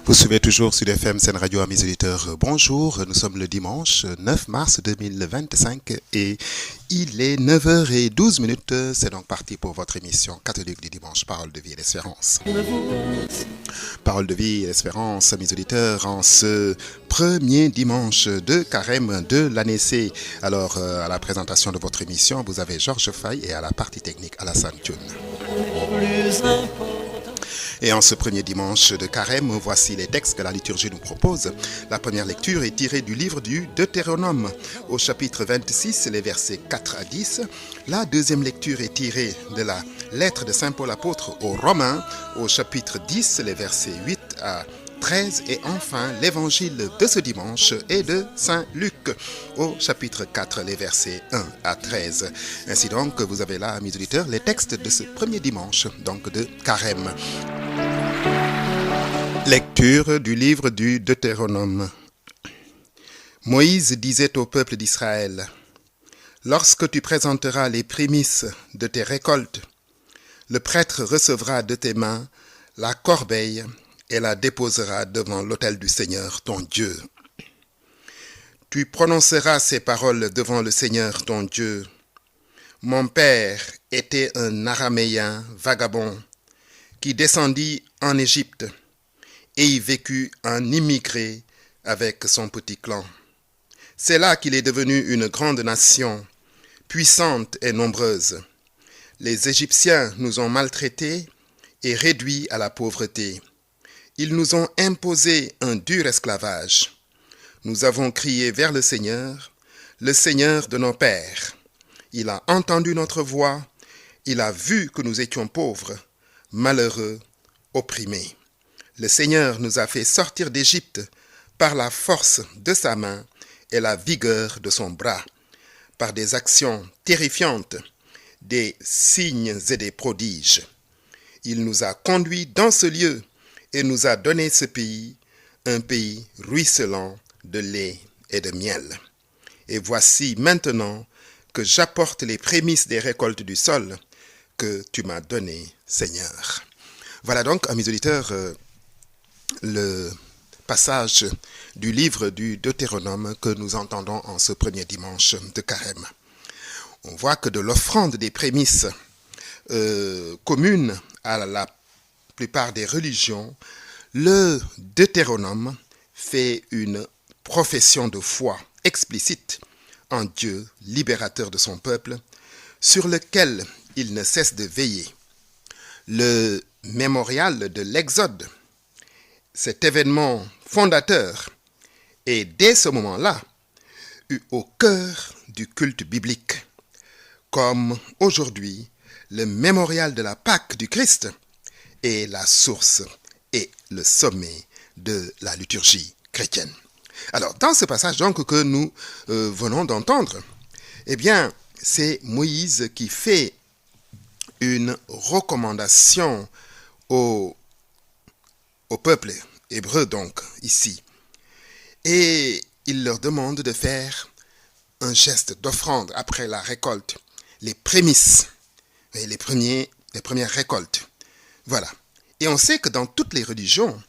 Vous suivez toujours sur FM Sen Radio, à mes auditeurs. Bonjour, nous sommes le dimanche 9 mars 2025 et il est 9h12. C'est donc parti pour votre émission catholique du dimanche, Parole de vie et d'espérance. Parole de vie et d'espérance, mes auditeurs, en ce premier dimanche de carême de l'année C. Alors, à la présentation de votre émission, vous avez Georges Fay et à la partie technique, Alassane Thioune. Et en ce premier dimanche de carême, voici les textes que la liturgie nous propose. La première lecture est tirée du livre du Deutéronome, au chapitre 26, les versets 4 à 10. La deuxième lecture est tirée de la lettre de Saint Paul apôtre aux Romains, au chapitre 10, les versets 8 à 13. Et enfin, l'évangile de ce dimanche est de Saint Luc, au chapitre 4, les versets 1 à 13. Ainsi donc, vous avez là, mes auditeurs, les textes de ce premier dimanche, donc de carême. Lecture du livre du Deutéronome. Moïse disait au peuple d'Israël: lorsque tu présenteras les prémices de tes récoltes, le prêtre recevra de tes mains la corbeille et la déposera devant l'autel du Seigneur ton Dieu. Tu prononceras ces paroles devant le Seigneur ton Dieu. Mon père était un araméen vagabond qui descendit en Égypte et y vécut un immigré avec son petit clan. C'est là qu'il est devenu une grande nation, puissante et nombreuse. Les Égyptiens nous ont maltraités et réduits à la pauvreté. Ils nous ont imposé un dur esclavage. Nous avons crié vers le Seigneur de nos pères. Il a entendu notre voix, il a vu que nous étions pauvres, malheureux, opprimés. Le Seigneur nous a fait sortir d'Égypte par la force de sa main et la vigueur de son bras, par des actions terrifiantes, des signes et des prodiges. Il nous a conduits dans ce lieu et nous a donné ce pays, un pays ruisselant de lait et de miel. Et voici maintenant que j'apporte les prémices des récoltes du sol que tu m'as donné, Seigneur. Voilà donc, mes auditeurs, le passage du livre du Deutéronome que nous entendons en ce premier dimanche de carême. On voit que de l'offrande des prémices communes à la plupart des religions, le Deutéronome fait une profession de foi explicite en Dieu, libérateur de son peuple, sur lequel il ne cesse de veiller. Le mémorial de l'Exode, cet événement fondateur, est dès ce moment-là au cœur du culte biblique, comme aujourd'hui le mémorial de la Pâque du Christ est la source et le sommet de la liturgie chrétienne. Alors, dans ce passage donc que nous venons d'entendre, eh bien, c'est Moïse qui fait une recommandation au peuple hébreu, donc, ici. Et il leur demande de faire un geste d'offrande après la récolte, les prémices, les premières récoltes. Voilà. Et on sait que dans toutes les religions,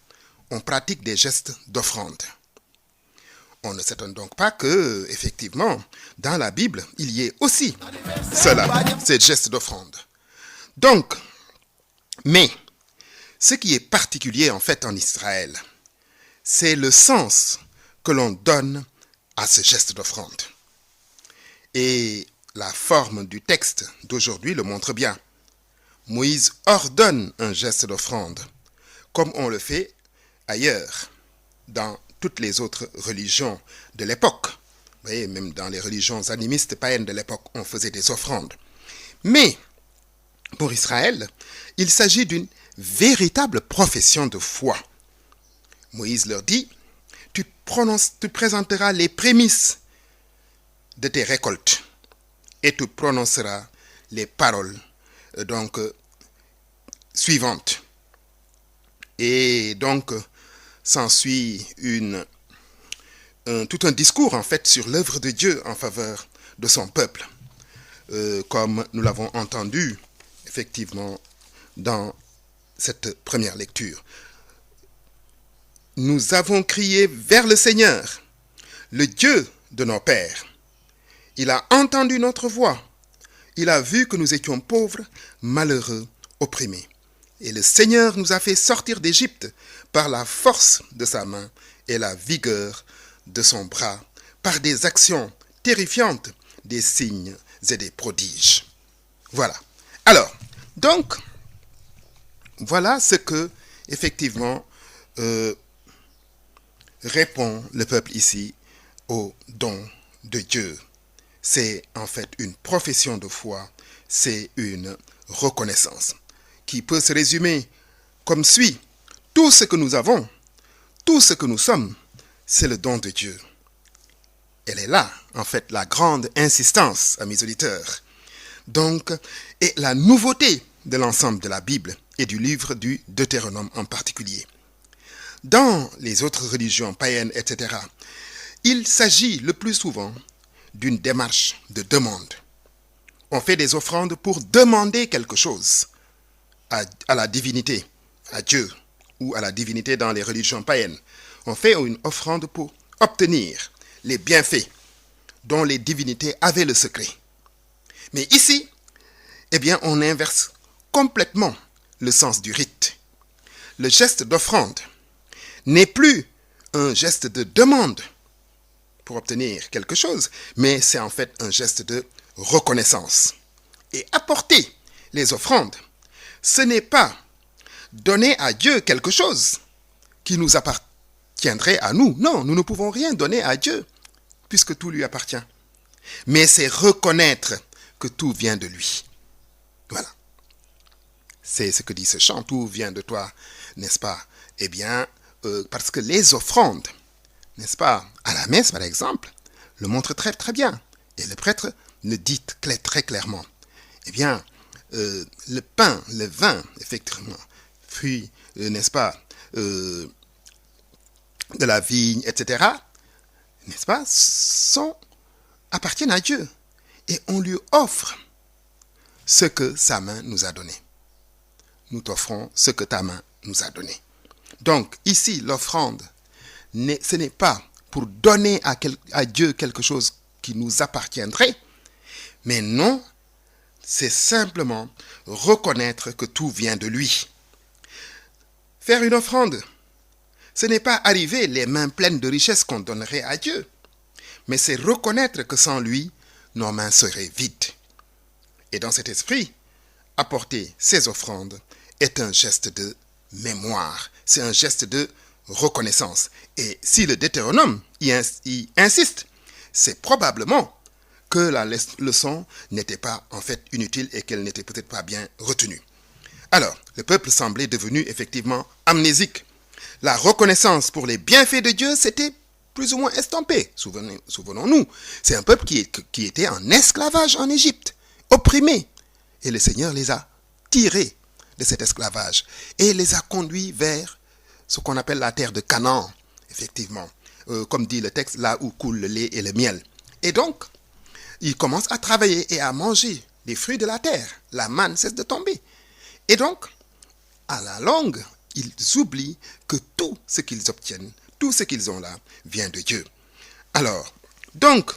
on pratique des gestes d'offrande. On ne s'étonne donc pas que, effectivement, dans la Bible, il y ait aussi cela, ces gestes d'offrande. Donc, mais, ce qui est particulier en fait en Israël, c'est le sens que l'on donne à ce geste d'offrande. Et la forme du texte d'aujourd'hui le montre bien. Moïse ordonne un geste d'offrande, comme on le fait ailleurs, dans toutes les autres religions de l'époque. Vous voyez, même dans les religions animistes païennes de l'époque, on faisait des offrandes. Mais, pour Israël, il s'agit d'une véritable profession de foi. Moïse leur dit, tu présenteras les prémices de tes récoltes et tu prononceras les paroles suivantes. Et donc, s'ensuit tout un discours en fait sur l'œuvre de Dieu en faveur de son peuple, comme nous l'avons entendu effectivement dans cette première lecture. nous avons crié vers le Seigneur, le Dieu de nos pères. Il a entendu notre voix. Il a vu que nous étions pauvres, malheureux, opprimés. Et le Seigneur nous a fait sortir d'Égypte par la force de sa main et la vigueur de son bras, par des actions terrifiantes, des signes et des prodiges. Voilà. Alors, donc, voilà ce que, effectivement, répond le peuple ici au don de Dieu. C'est en fait une profession de foi, c'est une reconnaissance qui peut se résumer comme suit. Tout ce que nous avons, tout ce que nous sommes, c'est le don de Dieu. Elle est là, en fait, la grande insistance, amis auditeurs. Donc, et la nouveauté de l'ensemble de la Bible et du livre du Deutéronome en particulier. Dans les autres religions païennes, etc., il s'agit le plus souvent d'une démarche de demande. On fait des offrandes pour demander quelque chose à la divinité, à Dieu, ou à la divinité dans les religions païennes. On fait une offrande pour obtenir les bienfaits dont les divinités avaient le secret. Mais ici, eh bien, on inverse complètement le sens du rite. Le geste d'offrande n'est plus un geste de demande pour obtenir quelque chose, mais c'est en fait un geste de reconnaissance. Et apporter les offrandes, ce n'est pas donner à Dieu quelque chose qui nous appartiendrait à nous. Non, nous ne pouvons rien donner à Dieu, puisque tout lui appartient. Mais c'est reconnaître que tout vient de lui. Voilà. C'est ce que dit ce chant, tout vient de toi, n'est-ce pas? Eh bien, parce que les offrandes, n'est-ce pas, à la messe par exemple, le montrent très très bien. Et le prêtre le dit très clairement. Eh bien, le pain, le vin, effectivement, fruits, n'est-ce pas, de la vigne, etc., n'est-ce pas, appartiennent à Dieu. Et on lui offre ce que sa main nous a donné. Nous t'offrons ce que ta main nous a donné. Donc, ici, l'offrande, ce n'est pas pour donner à Dieu quelque chose qui nous appartiendrait, mais non, c'est simplement reconnaître que tout vient de lui. Faire une offrande, ce n'est pas arriver les mains pleines de richesses qu'on donnerait à Dieu, mais c'est reconnaître que sans lui, nos mains seraient vides. Et dans cet esprit, apporter ces offrandes est un geste de mémoire, c'est un geste de reconnaissance. Et si le Deutéronome y insiste, c'est probablement que la leçon n'était pas en fait inutile et qu'elle n'était peut-être pas bien retenue. Alors, le peuple semblait devenu effectivement amnésique. La reconnaissance pour les bienfaits de Dieu s'était plus ou moins estampée. Souvenons-nous, c'est un peuple qui était en esclavage en Égypte, opprimé. Et le Seigneur les a tirés de cet esclavage et les a conduits vers ce qu'on appelle la terre de Canaan, effectivement. Comme dit le texte, là où coule le lait et le miel. Et donc, ils commencent à travailler et à manger des fruits de la terre. La manne cesse de tomber. Et donc, à la longue, ils oublient que tout ce qu'ils obtiennent, tout ce qu'ils ont là, vient de Dieu. Alors, donc,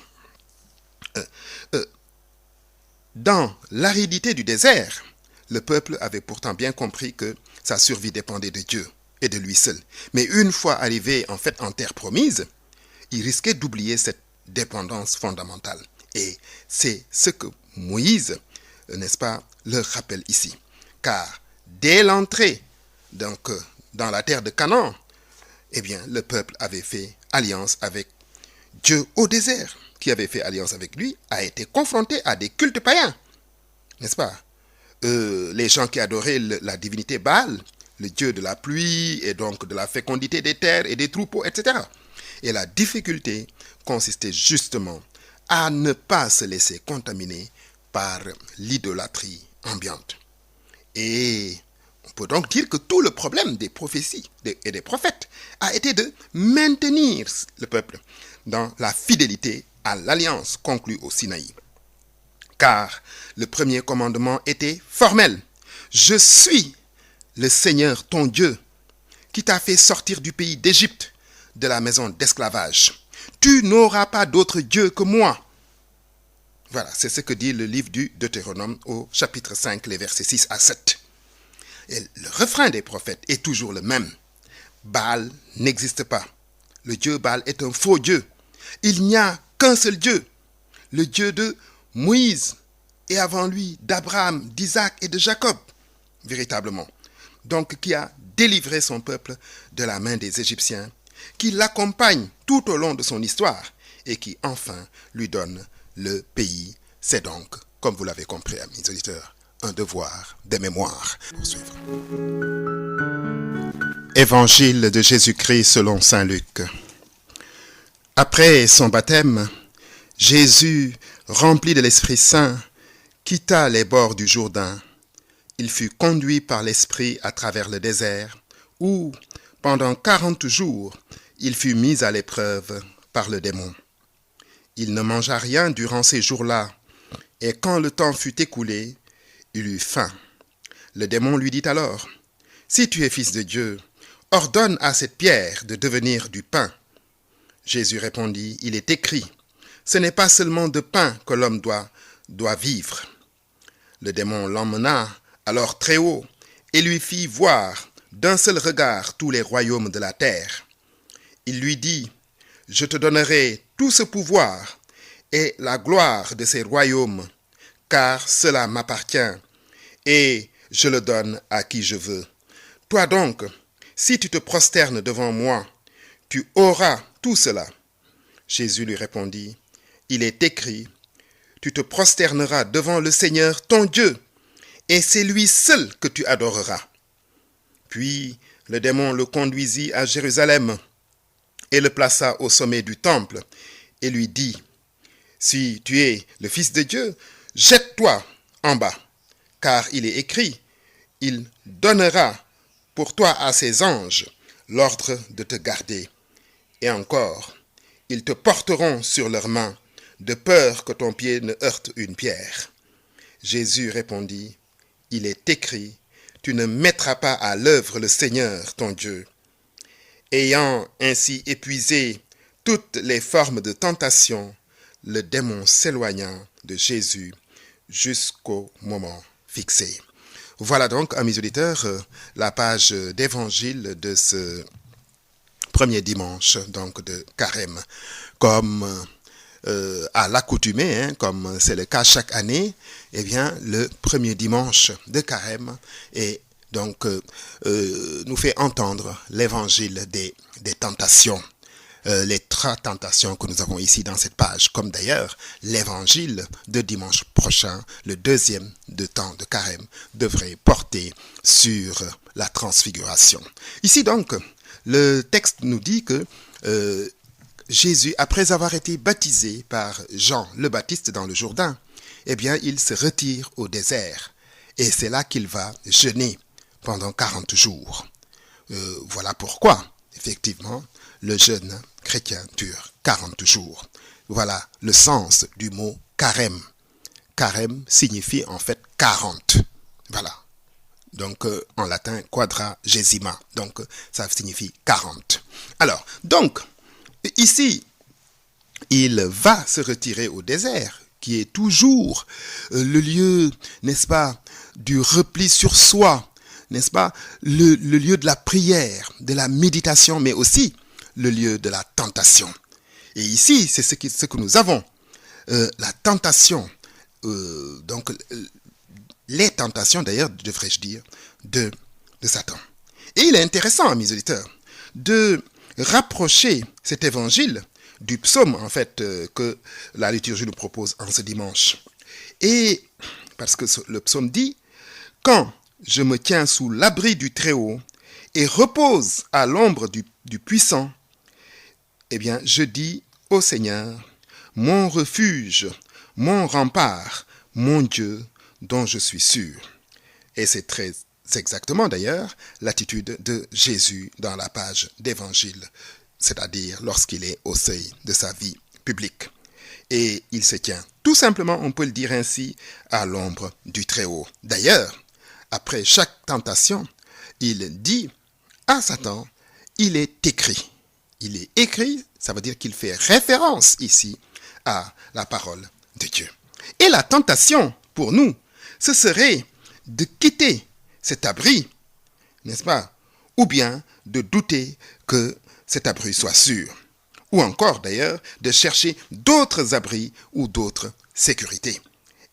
dans l'aridité du désert, le peuple avait pourtant bien compris que sa survie dépendait de Dieu et de lui seul. Mais une fois arrivé en fait en terre promise, il risquait d'oublier cette dépendance fondamentale. Et c'est ce que Moïse, n'est-ce pas, leur rappelle ici. Car dès l'entrée donc, dans la terre de Canaan, eh bien, le peuple avait fait alliance avec Dieu au désert. Qui avait fait alliance avec lui a été confronté à des cultes païens, n'est-ce pas? Les gens qui adoraient la divinité Baal, le dieu de la pluie et donc de la fécondité des terres et des troupeaux, etc. Et la difficulté consistait justement à ne pas se laisser contaminer par l'idolâtrie ambiante. Et on peut donc dire que tout le problème des prophéties et des prophètes a été de maintenir le peuple dans la fidélité à l'alliance conclue au Sinaï. Car le premier commandement était formel. Je suis le Seigneur ton Dieu qui t'a fait sortir du pays d'Égypte, de la maison d'esclavage. Tu n'auras pas d'autre Dieu que moi. Voilà, c'est ce que dit le livre du Deutéronome au chapitre 5, les versets 6 à 7. Et le refrain des prophètes est toujours le même. Baal n'existe pas. Le Dieu Baal est un faux Dieu. Il n'y a qu'un seul Dieu, le Dieu de Moïse et avant lui d'Abraham, d'Isaac et de Jacob, véritablement. Donc qui a délivré son peuple de la main des Égyptiens, qui l'accompagne tout au long de son histoire et qui enfin lui donne le pays. C'est donc, comme vous l'avez compris, amis auditeurs, un devoir de mémoire. Poursuivre. Évangile de Jésus-Christ selon saint Luc. Après son baptême, Jésus, rempli de l'Esprit Saint, quitta les bords du Jourdain. Il fut conduit par l'Esprit à travers le désert, où, pendant 40 jours, il fut mis à l'épreuve par le démon. Il ne mangea rien durant ces jours-là, et quand le temps fut écoulé, il eut faim. Le démon lui dit alors, « Si tu es fils de Dieu, ordonne à cette pierre de devenir du pain. » Jésus répondit, « Il est écrit, ce n'est pas seulement de pain que l'homme doit vivre. » Le démon l'emmena alors très haut et lui fit voir d'un seul regard tous les royaumes de la terre. Il lui dit, « Je te donnerai tout ce pouvoir et la gloire de ces royaumes, car cela m'appartient, et je le donne à qui je veux. Toi donc, si tu te prosternes devant moi, tu auras tout cela. » Jésus lui répondit, « Il est écrit, tu te prosterneras devant le Seigneur ton Dieu, et c'est lui seul que tu adoreras. » Puis le démon le conduisit à Jérusalem et le plaça au sommet du temple et lui dit, « Si tu es le Fils de Dieu, jette-toi en bas, car il est écrit, il donnera pour toi à ses anges l'ordre de te garder. Et encore, ils te porteront sur leurs mains, de peur que ton pied ne heurte une pierre. » Jésus répondit, « Il est écrit, tu ne mettras pas à l'œuvre le Seigneur ton Dieu. » Ayant ainsi épuisé toutes les formes de tentation, le démon s'éloigna de Jésus jusqu'au moment fixé. Voilà donc, amis auditeurs, la page d'évangile de ce premier dimanche donc de Carême. Comme à l'accoutumée, comme c'est le cas chaque année, eh bien, le premier dimanche de Carême nous fait entendre l'évangile des tentations. Les 3 tentations que nous avons ici dans cette page, comme d'ailleurs l'évangile de dimanche prochain, le deuxième de temps de Carême, devrait porter sur la transfiguration. Ici donc, le texte nous dit que Jésus, après avoir été baptisé par Jean le Baptiste dans le Jourdain, eh bien, il se retire au désert. Et c'est là qu'il va jeûner pendant 40 jours. Voilà pourquoi, effectivement, le jeûne chrétien dure 40 jours. Voilà le sens du mot carême. Carême signifie en fait 40. Voilà. Donc, en latin, quadragesima. Donc, ça signifie 40. Alors, donc, ici, il va se retirer au désert, qui est toujours le lieu, n'est-ce pas, du repli sur soi, n'est-ce pas, le lieu de la prière, de la méditation, mais aussi le lieu de la tentation. Et ici, c'est ce que nous avons, la tentation, donc les tentations d'ailleurs, devrais-je dire, de Satan. Et il est intéressant, mes auditeurs, de rapprocher cet évangile du psaume, en fait, que la liturgie nous propose en ce dimanche. Et parce que le psaume dit, « Quand je me tiens sous l'abri du Très-Haut et repose à l'ombre du Puissant, eh bien, je dis au Seigneur, mon refuge, mon rempart, mon Dieu, dont je suis sûr. » Et c'est très exactement d'ailleurs l'attitude de Jésus dans la page d'évangile, c'est-à-dire lorsqu'il est au seuil de sa vie publique. Et il se tient tout simplement, on peut le dire ainsi, à l'ombre du Très-Haut. D'ailleurs, après chaque tentation, il dit à Satan, il est écrit. Il est écrit, ça veut dire qu'il fait référence ici à la parole de Dieu. Et la tentation pour nous, ce serait de quitter cet abri, n'est-ce pas? Ou bien de douter que cet abri soit sûr. Ou encore d'ailleurs de chercher d'autres abris ou d'autres sécurités.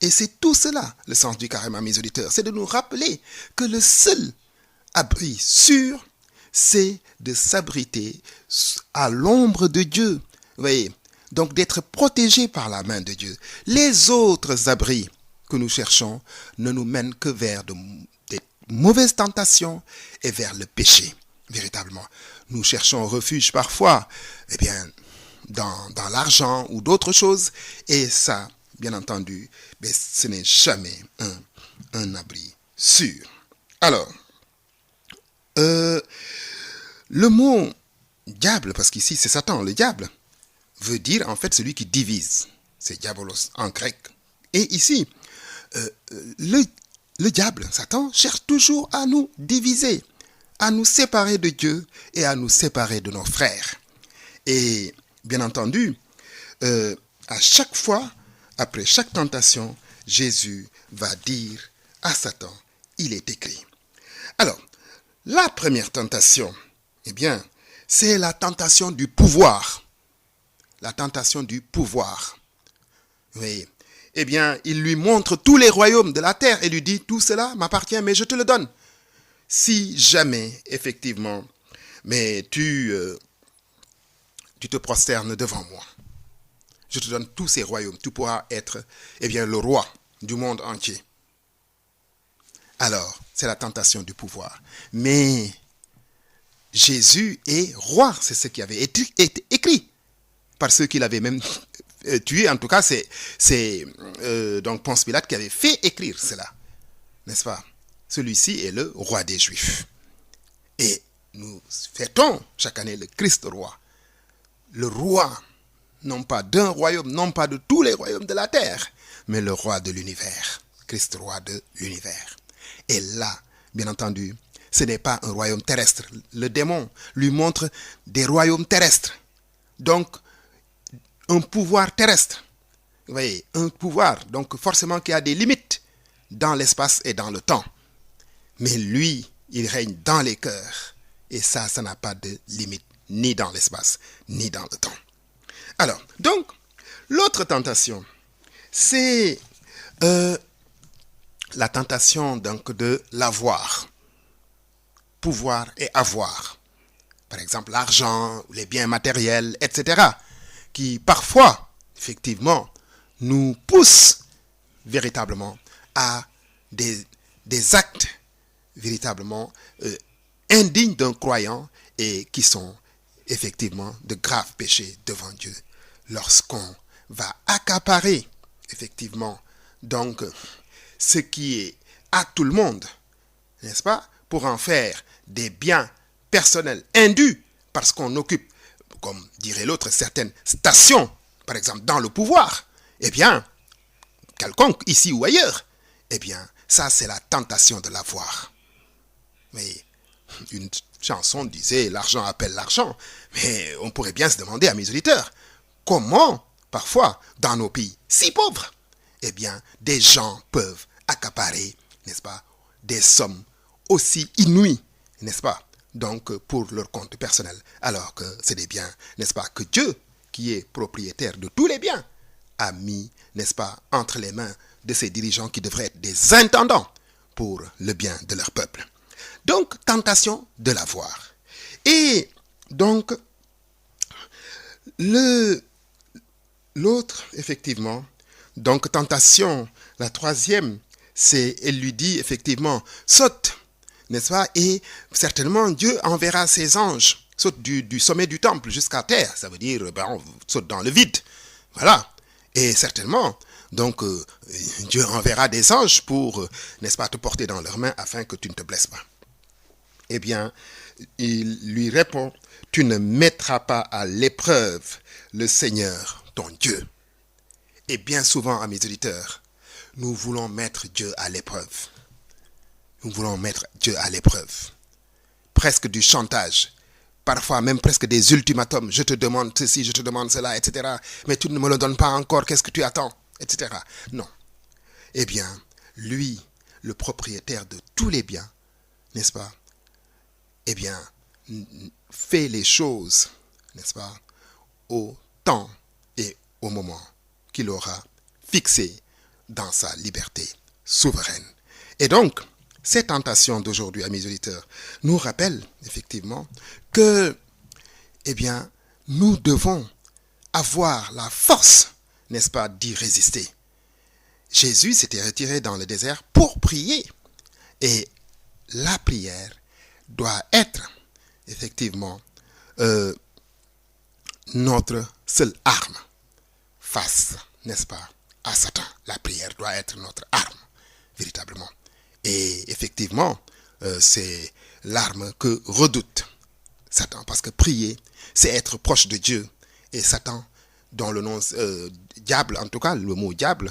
Et c'est tout cela, le sens du carême, mes auditeurs, c'est de nous rappeler que le seul abri sûr, c'est de s'abriter à l'ombre de Dieu. Vous voyez, donc d'être protégé par la main de Dieu. Les autres abris que nous cherchons ne nous mènent que vers des mauvaises tentations et vers le péché, véritablement. Nous cherchons refuge parfois, eh bien, dans l'argent ou d'autres choses, et ça, bien entendu, mais ce n'est jamais un abri sûr. Alors, le mot diable, parce qu'ici c'est Satan, le diable, veut dire en fait celui qui divise. C'est diabolos en grec. Et ici, le diable, Satan, cherche toujours à nous diviser, à nous séparer de Dieu et à nous séparer de nos frères. Et bien entendu, à chaque fois, après chaque tentation, Jésus va dire à Satan, il est écrit. Alors, la première tentation, eh bien, c'est la tentation du pouvoir. La tentation du pouvoir. Oui. Eh bien, il lui montre tous les royaumes de la terre et lui dit, tout cela m'appartient, mais je te le donne. Si jamais, effectivement, mais tu te prosternes devant moi, je te donne tous ces royaumes, tu pourras être, eh bien, le roi du monde entier. Alors, c'est la tentation du pouvoir. Mais Jésus est roi, c'est ce qui avait été écrit par ceux qui l'avaient même tué. En tout cas, c'est donc Ponce Pilate qui avait fait écrire cela, n'est-ce pas? Celui-ci est le roi des Juifs. Et nous fêtons chaque année le Christ roi. Le roi, non pas d'un royaume, non pas de tous les royaumes de la terre, mais le roi de l'univers. Christ roi de l'univers. Et là, bien entendu, ce n'est pas un royaume terrestre. Le démon lui montre des royaumes terrestres. Donc, un pouvoir terrestre. Vous voyez, un pouvoir, donc forcément qui a des limites dans l'espace et dans le temps. Mais lui, il règne dans les cœurs. Et ça n'a pas de limite, ni dans l'espace, ni dans le temps. Alors, donc, l'autre tentation, c'est la tentation donc de l'avoir. Pouvoir et avoir. Par exemple, l'argent, les biens matériels, etc. Qui parfois, effectivement, nous poussent véritablement à des actes véritablement indignes d'un croyant et qui sont effectivement de graves péchés devant Dieu. Lorsqu'on va accaparer effectivement donc ce qui est à tout le monde, n'est-ce pas, pour en faire des biens personnels indus, parce qu'on occupe, comme dirait l'autre, certaines stations, par exemple dans le pouvoir, eh bien, quelconque, ici ou ailleurs, eh bien, ça c'est la tentation de l'avoir. Mais une chanson disait « l'argent appelle l'argent », mais on pourrait bien se demander à mes auditeurs, comment, parfois, dans nos pays si pauvres, eh bien, des gens peuvent accaparer, n'est-ce pas, des sommes aussi inouïes, n'est-ce pas, donc pour leur compte personnel, alors que c'est des biens, n'est-ce pas, que Dieu, qui est propriétaire de tous les biens, a mis, n'est-ce pas, entre les mains de ces dirigeants qui devraient être des intendants pour le bien de leur peuple. Donc, tentation de l'avoir. Et donc, l'autre, effectivement, donc tentation, la troisième, c'est, elle lui dit effectivement, saute, n'est-ce pas? Et certainement, Dieu enverra ses anges, saute du sommet du temple jusqu'à terre. Ça veut dire, on saute dans le vide. Voilà. Et certainement, donc, Dieu enverra des anges pour, n'est-ce pas, te porter dans leurs mains afin que tu ne te blesses pas. Eh bien, il lui répond, tu ne mettras pas à l'épreuve le Seigneur, ton Dieu. Et bien souvent, à mes auditeurs, nous voulons mettre Dieu à l'épreuve. Nous voulons mettre Dieu à l'épreuve. presque du chantage. Parfois même presque des ultimatums. Je te demande ceci, je te demande cela, etc. Mais tu ne me le donnes pas encore, qu'est-ce que tu attends, etc. Non. Eh bien, lui, le propriétaire de tous les biens, n'est-ce pas? Eh bien, fait les choses, n'est-ce pas, au temps et au moment qu'il aura fixé dans sa liberté souveraine. Et donc, ces tentations d'aujourd'hui, amis auditeurs, nous rappellent effectivement que, eh bien, nous devons avoir la force, n'est-ce pas, d'y résister. Jésus s'était retiré dans le désert pour prier. Et la prière doit être effectivement notre seule arme face, n'est-ce pas, à Satan. La prière doit être notre arme, véritablement. Et effectivement, c'est l'arme que redoute Satan. Parce que prier, c'est être proche de Dieu. Et Satan, dont le nom diable, en tout cas, le mot diable,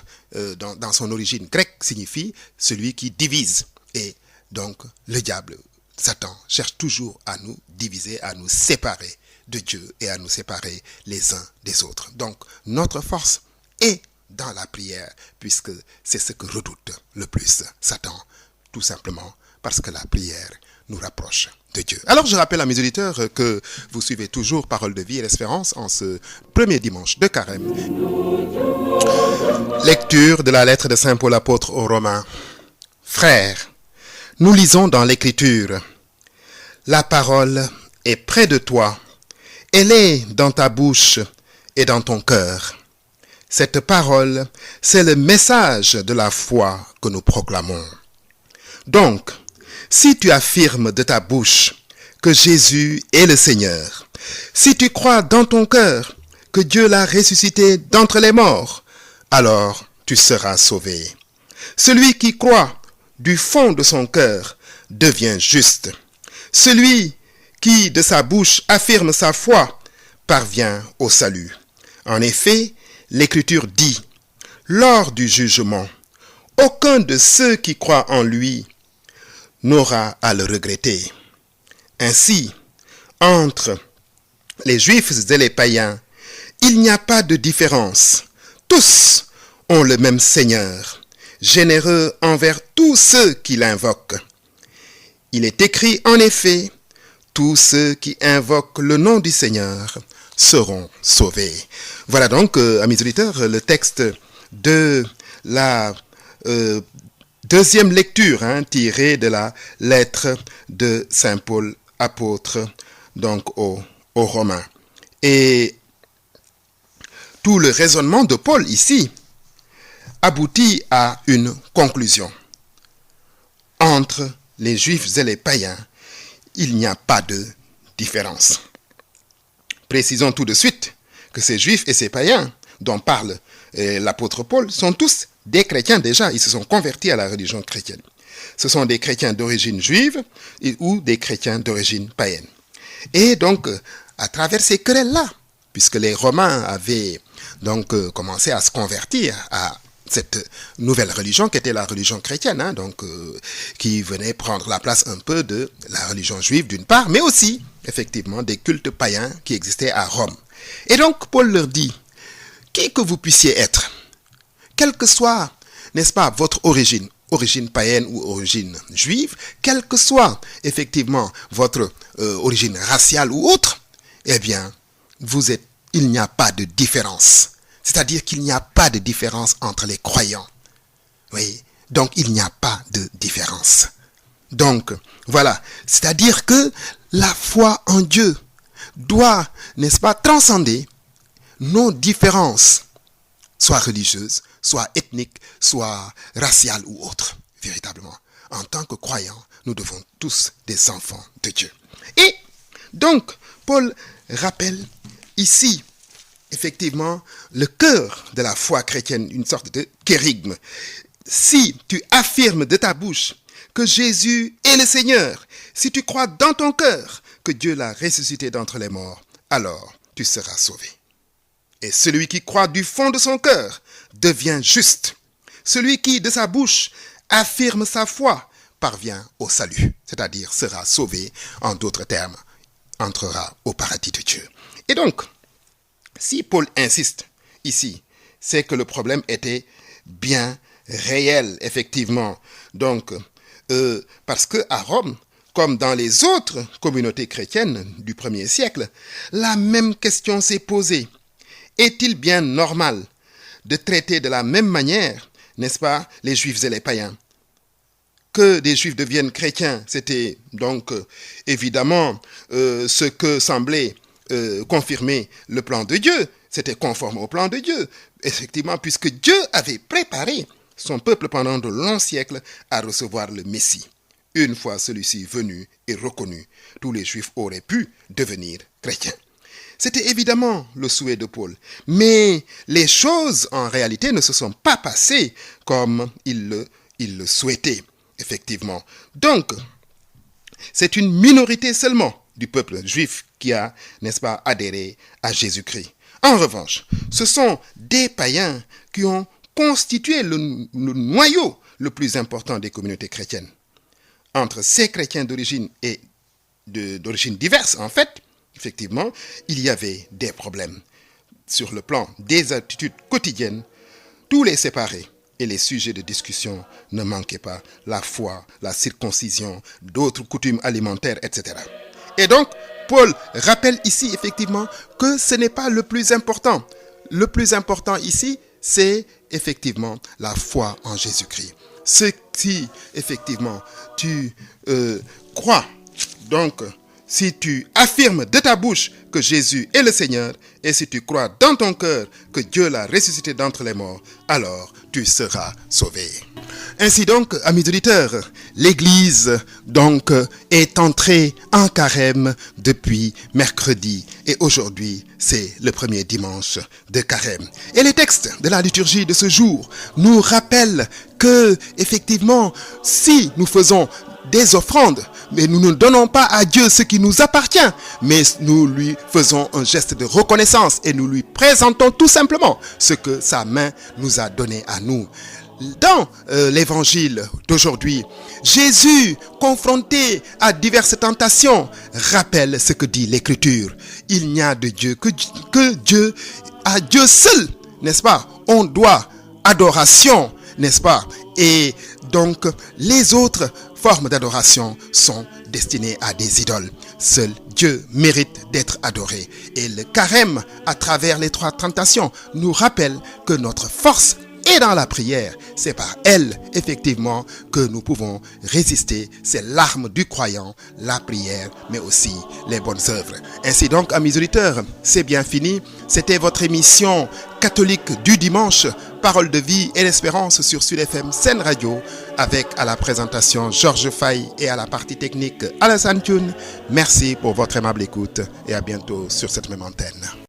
dans son origine grecque, signifie celui qui divise. Et donc, le diable, Satan, cherche toujours à nous diviser, à nous séparer de Dieu et à nous séparer les uns des autres. Donc, notre force est dans la prière, puisque c'est ce que redoute le plus Satan, tout simplement parce que la prière nous rapproche de Dieu. Alors, je rappelle à mes auditeurs que vous suivez toujours Parole de vie et l'Espérance en ce premier dimanche de Carême. Lecture de la lettre de Saint Paul apôtre aux Romains. Frères, nous lisons dans l'Écriture, la parole est près de toi, elle est dans ta bouche et dans ton cœur. Cette parole, c'est le message de la foi que nous proclamons. Donc, si tu affirmes de ta bouche que Jésus est le Seigneur, si tu crois dans ton cœur que Dieu l'a ressuscité d'entre les morts, alors tu seras sauvé. Celui qui croit du fond de son cœur devient juste. Celui qui de sa bouche affirme sa foi parvient au salut. En effet, l'Écriture dit, lors du jugement, aucun de ceux qui croient en lui n'aura à le regretter. Ainsi, entre les Juifs et les païens, il n'y a pas de différence. Tous ont le même Seigneur, généreux envers tous ceux qui l'invoquent. Il est écrit en effet, tous ceux qui invoquent le nom du Seigneur seront sauvés. Voilà donc, amis auditeurs, le texte de la deuxième lecture tirée de la lettre de Saint Paul apôtre donc aux Romains. Et tout le raisonnement de Paul ici aboutit à une conclusion. Entre les Juifs et les païens, il n'y a pas de différence. Précisons tout de suite que ces Juifs et ces païens dont parle l'apôtre Paul sont tous des chrétiens déjà. Ils se sont convertis à la religion chrétienne. Ce sont des chrétiens d'origine juive ou des chrétiens d'origine païenne. Et donc, à travers ces querelles-là, puisque les Romains avaient donc commencé à se convertir à cette nouvelle religion qui était la religion chrétienne, qui venait prendre la place un peu de la religion juive d'une part, mais aussi effectivement des cultes païens qui existaient à Rome. Et donc Paul leur dit, qui que vous puissiez être, quelle que soit, n'est-ce pas, votre origine païenne ou origine juive, quelle que soit effectivement votre origine raciale ou autre, eh bien, il n'y a pas de différence. C'est-à-dire qu'il n'y a pas de différence entre les croyants. Oui, donc il n'y a pas de différence. Donc, voilà, c'est-à-dire que la foi en Dieu doit, n'est-ce pas, transcender nos différences, soit religieuses, soit ethniques, soit raciales ou autres, véritablement. En tant que croyants, nous devons tous des enfants de Dieu. Et donc, Paul rappelle ici, effectivement, le cœur de la foi chrétienne, une sorte de kérygme. Si tu affirmes de ta bouche que Jésus est le Seigneur, si tu crois dans ton cœur que Dieu l'a ressuscité d'entre les morts, alors tu seras sauvé. Et celui qui croit du fond de son cœur devient juste. Celui qui, de sa bouche, affirme sa foi parvient au salut, c'est-à-dire sera sauvé, en d'autres termes, entrera au paradis de Dieu. Et donc, si Paul insiste ici, c'est que le problème était bien réel, effectivement. Donc, parce que à Rome, comme dans les autres communautés chrétiennes du 1er siècle, la même question s'est posée. Est-il bien normal de traiter de la même manière, n'est-ce pas, les juifs et les païens? Que des juifs deviennent chrétiens, c'était donc évidemment ce que semblait confirmer le plan de Dieu. C'était conforme au plan de Dieu, effectivement, puisque Dieu avait préparé son peuple pendant de longs siècles à recevoir le Messie. Une fois celui-ci venu et reconnu, tous les Juifs auraient pu devenir chrétiens. C'était évidemment le souhait de Paul, mais les choses en réalité ne se sont pas passées comme il le souhaitait, effectivement. Donc, c'est une minorité seulement du peuple juif qui a, n'est-ce pas, adhéré à Jésus-Christ. En revanche, ce sont des païens qui ont constitué le noyau le plus important des communautés chrétiennes. Entre ces chrétiens d'origine et d'origine diverse, en fait, effectivement, il y avait des problèmes. Sur le plan des attitudes quotidiennes, tous les séparés et les sujets de discussion ne manquaient pas. La foi, la circoncision, d'autres coutumes alimentaires, etc. Et donc, Paul rappelle ici effectivement que ce n'est pas le plus important. Le plus important ici, c'est effectivement la foi en Jésus-Christ. Si effectivement tu crois, donc si tu affirmes de ta bouche que Jésus est le Seigneur et si tu crois dans ton cœur que Dieu l'a ressuscité d'entre les morts, alors tu seras sauvé. Ainsi donc, amis auditeurs, l'Église donc est entrée en carême depuis mercredi et aujourd'hui c'est le premier dimanche de carême. Et les textes de la liturgie de ce jour nous rappellent que effectivement, si nous faisons des offrandes, mais nous ne donnons pas à Dieu ce qui nous appartient, mais nous lui faisons un geste de reconnaissance et nous lui présentons tout simplement ce que sa main nous a donné à nous. Dans l'évangile d'aujourd'hui, Jésus, confronté à diverses tentations, rappelle ce que dit l'Écriture. Il n'y a de Dieu que Dieu, à Dieu seul, n'est-ce pas? On doit adoration, n'est-ce pas? Et donc, les autres formes d'adoration sont destinées à des idoles. Seul Dieu mérite d'être adoré. Et le carême, à travers les 3 tentations, nous rappelle que notre force est dans la prière. C'est par elle, effectivement, que nous pouvons résister. C'est l'arme du croyant, la prière, mais aussi les bonnes œuvres. Ainsi donc, amis auditeurs, c'est bien fini. C'était votre émission catholique du dimanche, Parole de vie et l'espérance sur Sud FM Sen Radio, avec à la présentation Georges Faye et à la partie technique Alassane Thioune. Merci pour votre aimable écoute et à bientôt sur cette même antenne.